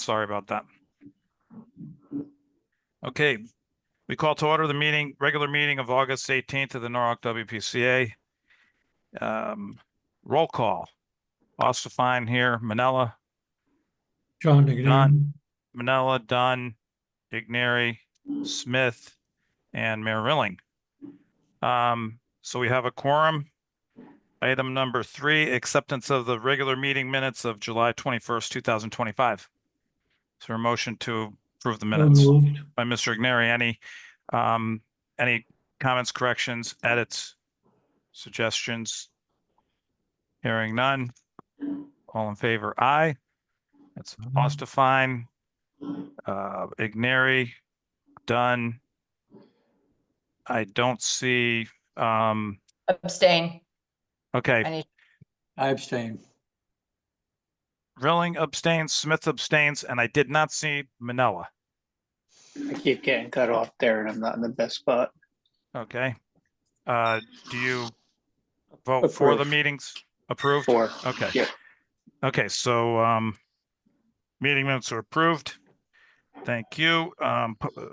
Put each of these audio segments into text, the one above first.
Sorry about that. Okay, we call to order the meeting, regular meeting of August 18th of the Norwalk WPCA. Roll call. Ostafine here, Manella, John Dunn, Ignary. Manella, Dunn, Ignary, Smith, and Mayor Rilling. So we have a quorum. Item number 3, acceptance of the regular meeting minutes of July 21st, 2025. Is there a motion to approve the minutes Moved. by Mr. Ignary? Any comments, corrections, edits, suggestions? Hearing none. All in favor, aye. That's Ostafine, Ignary, Dunn. I don't see, Abstain. okay, I abstain. Rilling abstains, Smith abstains, and I did not see Manella. I keep getting cut off there and I'm not in the best spot. Okay. Do you vote for the Approve. meetings? Approved? For, Okay. yeah. Okay, so, meeting minutes are approved. Thank you.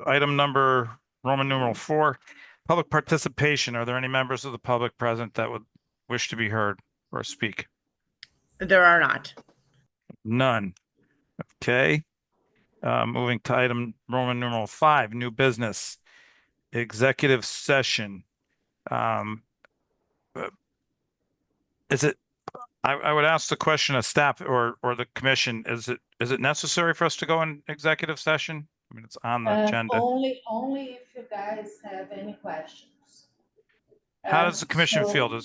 Item number Roman numeral 4, public participation. Are there any members of the public present that would wish to be heard or speak? There are not. None. Okay. Moving to item Roman numeral 5, new business, executive session. Is it, I would ask the question of staff or the commission, is it necessary for us to go in executive session? I mean, it's on the agenda. Only if you guys have any questions. How does the commission So- feel?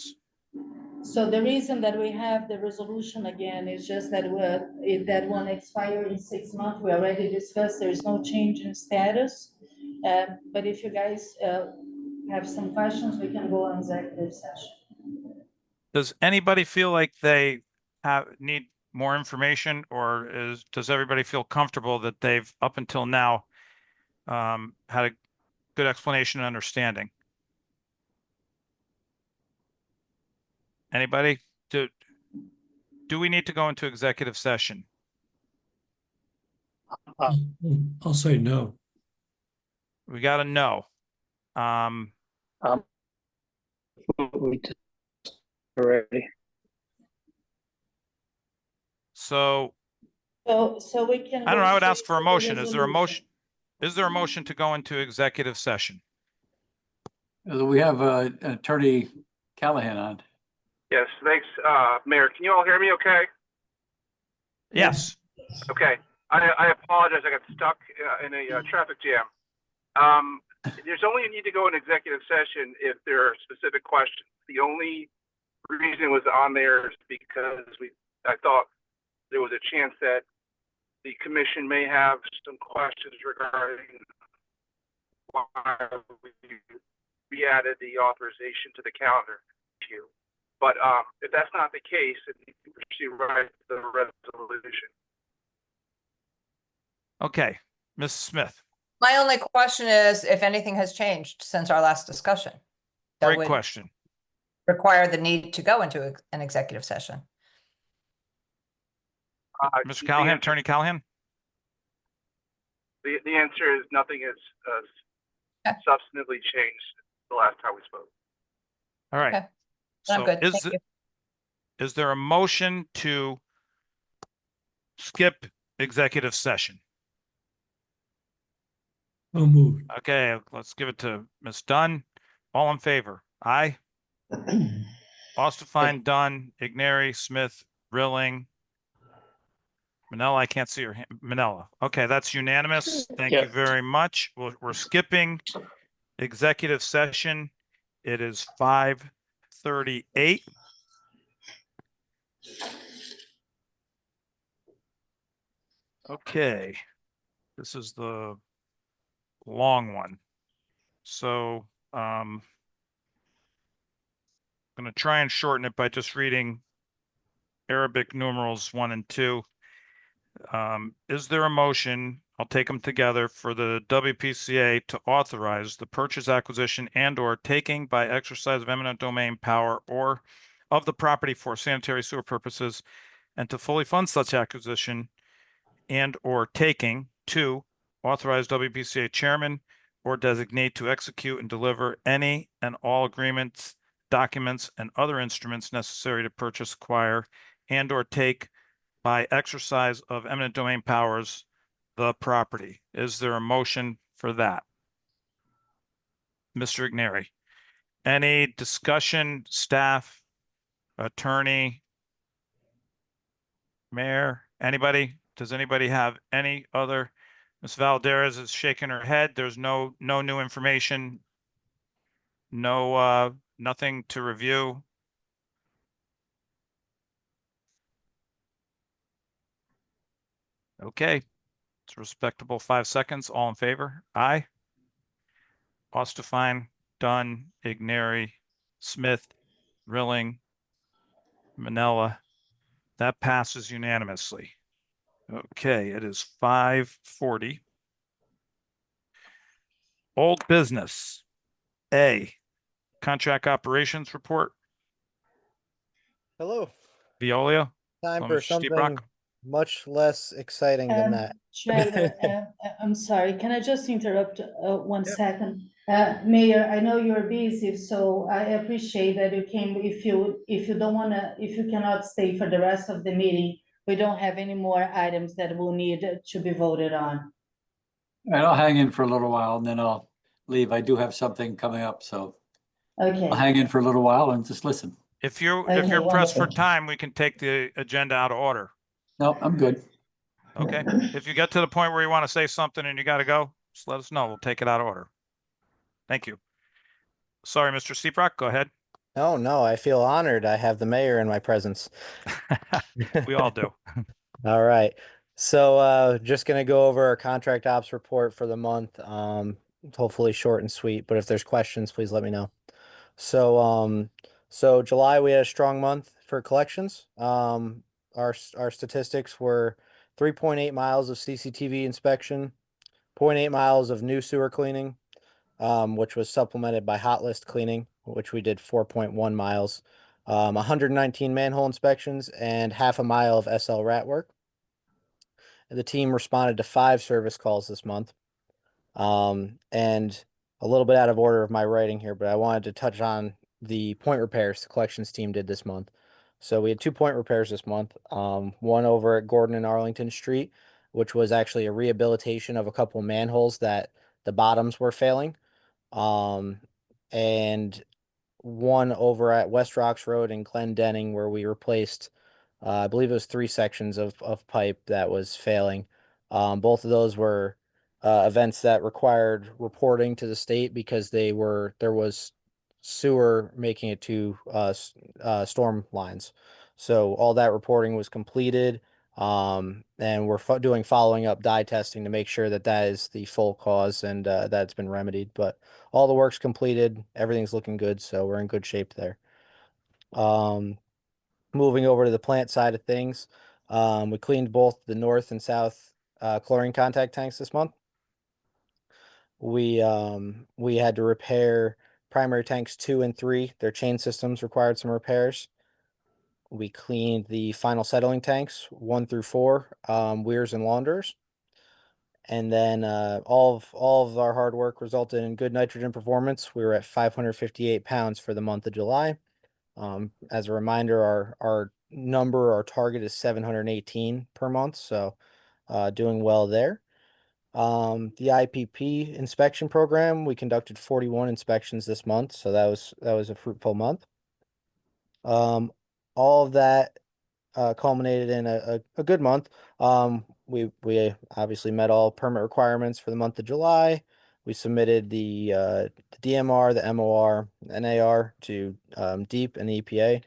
So the reason that we have the resolution again is just that that one expired in 6 months. We already discussed, there is no change in status. But if you guys have some questions, we can go on executive session. Does anybody feel like they need more information, or does everybody feel comfortable that they've up until now had a good explanation and understanding? Anybody? Do we need to go into executive session? I'll say no. We got to know. We just already. So So we can. I don't know. I would ask for a go straight to motion. the Is there a resolution. motion? Is there a motion to go into executive session? We have Attorney Callahan on. Yes, thanks, Mayor. Can you all hear me okay? Yes. Okay. I apologize. I got stuck in a traffic jam. There's only a need to go in executive session if there are specific questions. The only reason it was on there is because I thought there was a chance that the commission may have some questions regarding why we added the authorization to the calendar queue. But if that's not the case, then you can proceed right to the resolution. Okay. Ms. Smith, My only question is if anything has changed since our last discussion. that great would question. Require the need to go into an executive session. Mr. Callahan, Attorney Callahan? The answer is nothing has substantively changed the last time we spoke. All right. Okay. I'm So good. Thank you. is there a motion to skip executive session? So moved. Okay, let's give it to Ms. Dunn. All in favor? Aye. Ostafine, Dunn, Ignary, Smith, Rilling. Manella, I can't see your hand. Manella. Okay, that's unanimous. Thank you Yeah. very much. We're skipping executive session. It is 5:38. Okay, this is the long one. So, I'm going to try and shorten it by just reading Arabic numerals 1 and 2. Is there a motion? I'll take them together for the WPCA to authorize the purchase, acquisition, and/or taking by exercise of eminent domain power or of the property for sanitary sewer purposes, and to fully fund such acquisition and or taking. 2, authorize WPCA chairman or designate to execute and deliver any and all agreements, documents, and other instruments necessary to purchase, acquire, and or take by exercise of eminent domain powers the property. Is there a motion for that? Mr. Igneri, any discussion, staff, attorney, mayor, anybody? Does anybody have any other? Ms. Valdez is shaking her head. There's no new information. No, nothing to review. Okay, it's a respectable 5 seconds. All in favor? Aye. Ostafine, Dunn, Igneri, Smith, Rilling, Manella. That passes unanimously. Okay, it is 5:40. Old business. A, contract operations report. Hello. Veolia. Time Hello, for Mr. Steebrock. something much less exciting than that. Chair, I'm sorry, can I just interrupt 1 second? Mayor, I know you're busy, so I appreciate that you came. If you don't wanna, if you cannot stay for the rest of the meeting, we don't have any more items that will need to be voted on. And I'll hang in for a little while and then I'll leave. I do have something coming up, so Okay, I'll hang in for a little while and just listen. If you're Okay, pressed for wonderful. time, we can take the agenda out of order. No, I'm good. Okay, if you get to the point where you want to say something and you got to go, just let us know. We'll take it out of order. Thank you. Sorry, Mr. Steebrock, go ahead. Oh, no, I feel honored. I have the mayor in my presence. We all do. All right. So just gonna go over our contract ops report for the month. Hopefully short and sweet, but if there's questions, please let me know. So July we had a strong month for collections. Our statistics were 3.8 miles of CCTV inspection, 0.8 miles of new sewer cleaning, which was supplemented by hot list cleaning, which we did 4.1 miles, 119 manhole inspections, and half a mile of SL rat work. The team responded to 5 service calls this month. And a little bit out of order of my writing here, but I wanted to touch on the point repairs the collections team did this month. So we had 2 point repairs this month. One over at Gordon and Arlington Street, which was actually a rehabilitation of a couple manholes that the bottoms were failing. And one over at West Rocks Road and Glendenning where we replaced, I believe it was 3 sections of pipe that was failing. Both of those were events that required reporting to the state because there was sewer making it to storm lines. So all that reporting was completed. And we're doing following up dye testing to make sure that that is the full cause and that's been remedied. But all the work's completed, everything's looking good, so we're in good shape there. Moving over to the plant side of things, we cleaned both the north and south chlorine contact tanks this month. We had to repair primary tanks 2 and 3. Their chain systems required some repairs. We cleaned the final settling tanks 1 through 4, weirs and launders. And then all of our hard work resulted in good nitrogen performance. We were at 558 pounds for the month of July. As a reminder, our target is 718 per month, so doing well there. The IPP inspection program, we conducted 41 inspections this month, so that was a fruitful month. All of that culminated in a good month. We obviously met all permit requirements for the month of July. We submitted the DMR, the MOR, NAR to DEEP and the EPA.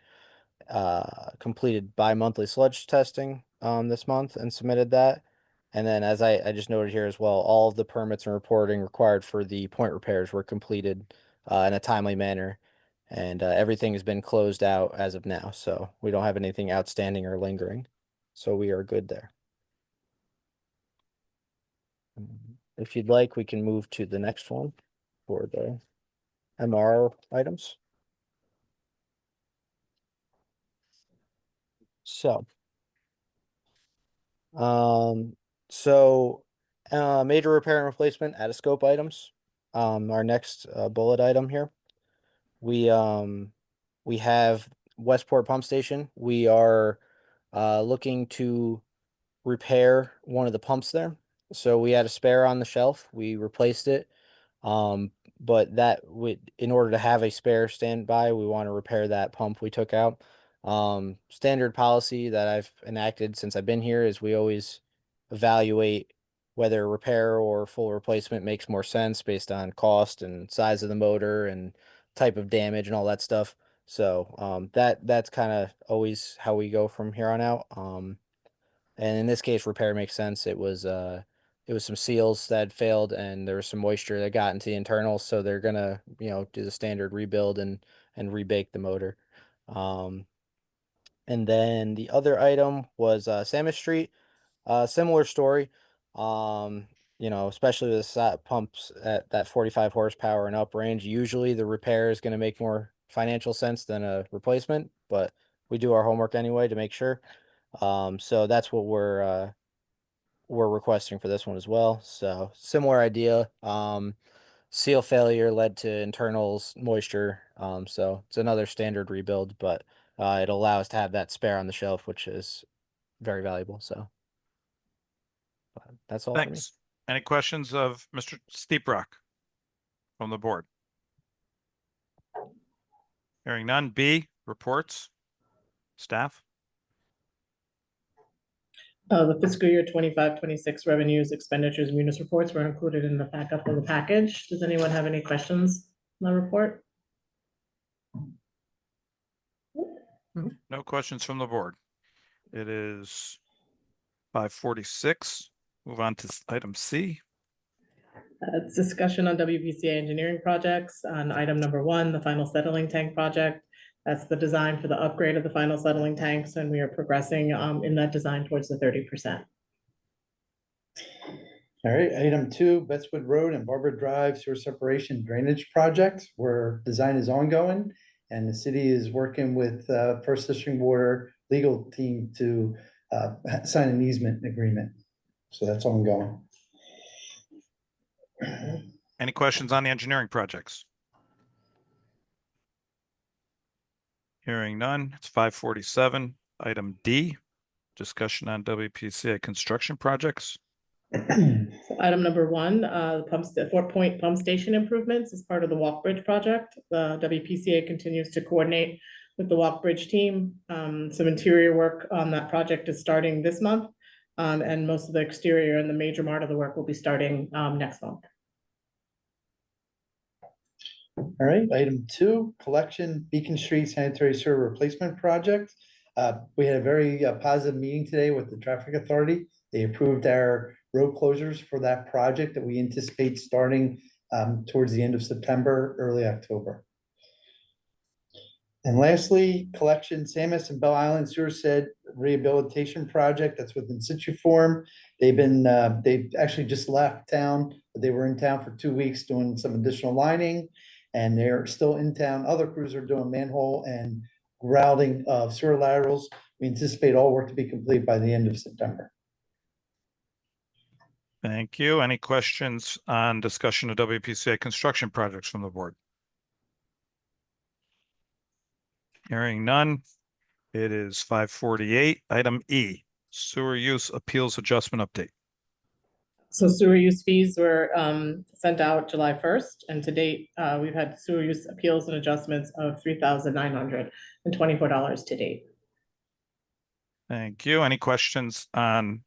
Completed bi-monthly sludge testing this month and submitted that. And then as I just noted here as well, all of the permits and reporting required for the point repairs were completed in a timely manner. And everything has been closed out as of now, so we don't have anything outstanding or lingering. So we are good there. If you'd like, we can move to the next one for the MR items. So, So, major repair and replacement out of scope items. Our next bullet item here. We have Westport Pump Station. We are looking to repair one of the pumps there. So we had a spare on the shelf. We replaced it. But that would, in order to have a spare standby, we want to repair that pump we took out. Standard policy that I've enacted since I've been here is we always evaluate whether repair or full replacement makes more sense based on cost and size of the motor and type of damage and all that stuff. So that's kind of always how we go from here on out. And in this case, repair makes sense. It was some seals that had failed and there was some moisture that got into the internals, so they're gonna, do the standard rebuild and rebake the motor. And then the other item was Samus Street. Similar story. Especially with the pumps at that 45 horsepower and up range, usually the repair is going to make more financial sense than a replacement, but we do our homework anyway to make sure. So that's what we're requesting for this one as well. So similar idea. Seal failure led to internals moisture. So it's another standard rebuild, but it'll allow us to have that spare on the shelf, which is very valuable. So but that's all for me. Thanks. Any questions of Mr. Steeprock from the board? Hearing none. B, reports. Staff? The fiscal year 25-26 revenues, expenditures, and munis reports were included in the backup of the package. Does anyone have any questions on the report? No questions from the board. It is 5:46. Move on to item C. It's discussion on WPCA engineering projects. On item number 1, the final settling tank project. That's the design for the upgrade of the final settling tanks, and we are progressing in that design towards the 30%. All right, item 2, Bestwood Road and Barbara Drive sewer separation drainage project, where design is ongoing, and the city is working with First District Water legal team to sign an easement agreement. So that's ongoing. Any questions on the engineering projects? Hearing none. It's 5:47. Item D, discussion on WPCA construction projects. So item number 1, the Fort Point pump station improvements is part of the Walk Bridge project. The WPCA continues to coordinate with the Walk Bridge team. Some interior work on that project is starting this month, and most of the exterior and the major part of the work will be starting next month. All right, item 2, collection Beacon Street sanitary sewer replacement project. We had a very positive meeting today with the traffic authority. They approved our road closures for that project that we anticipate starting towards the end of September, early October. And lastly, collection Samus and Bell Island sewer shed rehabilitation project that's with In Situ Form. They've actually just left town, but they were in town for 2 weeks doing some additional lining, and they're still in town. Other crews are doing manhole and grouting of sewer laterals. We anticipate all work to be complete by the end of September. Thank you. Any questions on discussion of WPCA construction projects from the board? Hearing none. It is 5:48. Item E, sewer use appeals adjustment update. So sewer use fees were sent out July 1st, and to date, we've had sewer use appeals and adjustments of $3,924 to date. Thank you. Any questions on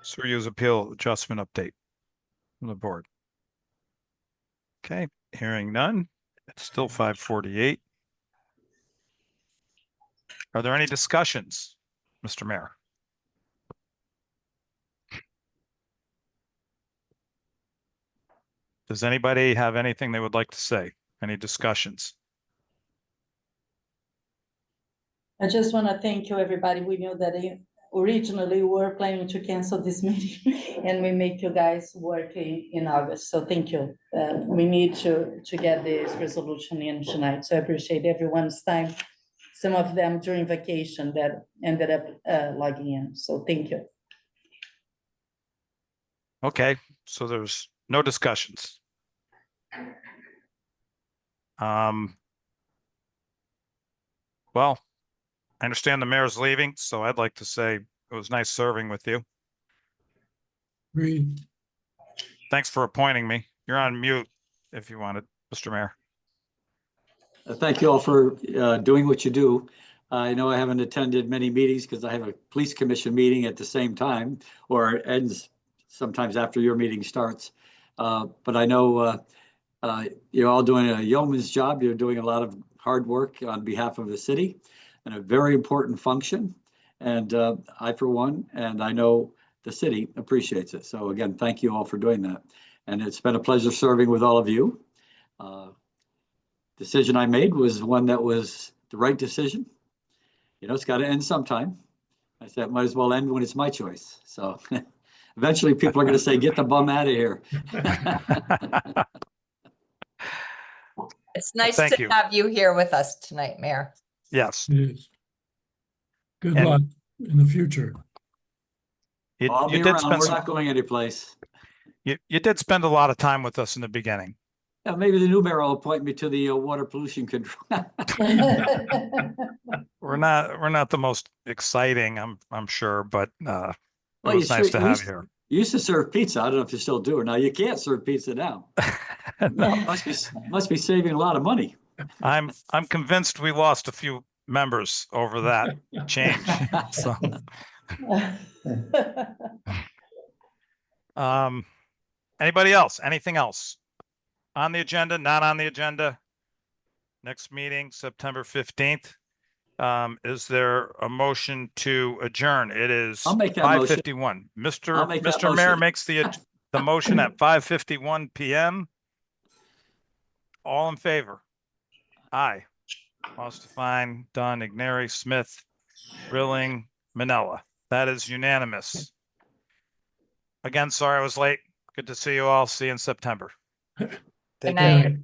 sewer use appeal adjustment update from the board? Okay, hearing none. It's still 5:48. Are there any discussions, Mr. Mayor? Does anybody have anything they would like to say? Any discussions? I just want to thank you, everybody. We knew that originally we were planning to cancel this meeting and we make you guys work in August. So thank you. We need to get this resolution in tonight. So I appreciate everyone's time. Some of them during vacation that ended up logging in. So thank you. Okay, so there's no discussions. Well, I understand the mayor's leaving, so I'd like to say it was nice serving with you. Agreed. Thanks for appointing me. You're on mute if you wanted, Mr. Mayor. Thank you all for doing what you do. I know I haven't attended many meetings because I have a police commission meeting at the same time, or it ends sometimes after your meeting starts. But I know you're all doing a yeoman's job. You're doing a lot of hard work on behalf of the city and a very important function. And I, for one, and I know the city appreciates it. So again, thank you all for doing that. And it's been a pleasure serving with all of you. Decision I made was one that was the right decision. You know, it's got to end sometime. I said, it might as well end when it's my choice. So eventually people are going to say, get the bum out of here. It's nice Thank to you. have you here with us tonight, Mayor. Yes, It is. Good And- luck in the future. I'll be you did around. spend We're some, not going anyplace. you did spend a lot of time with us in the beginning. Yeah, maybe the new mayor will appoint me to the water pollution control. We're not the most exciting, I'm sure, but it Well, was nice to have you here. You used to serve pizza. I don't know if you still do or now. You can't serve pizza now. No, Must be saving a lot of money. I'm convinced we lost a few members over that change. So, anybody else? Anything else? On the agenda, not on the agenda? Next meeting, September 15th. Is there a motion to adjourn? It is I'll make that motion. 5:51. I'll make that Mr. Mayor motion. makes the motion at 5:51 PM. All in favor? Aye. Mostafine, Dunn, Ignary, Smith, Rilling, Manella. That is unanimous. Again, sorry I was late. Good to see you all. See you in September. Take night. care.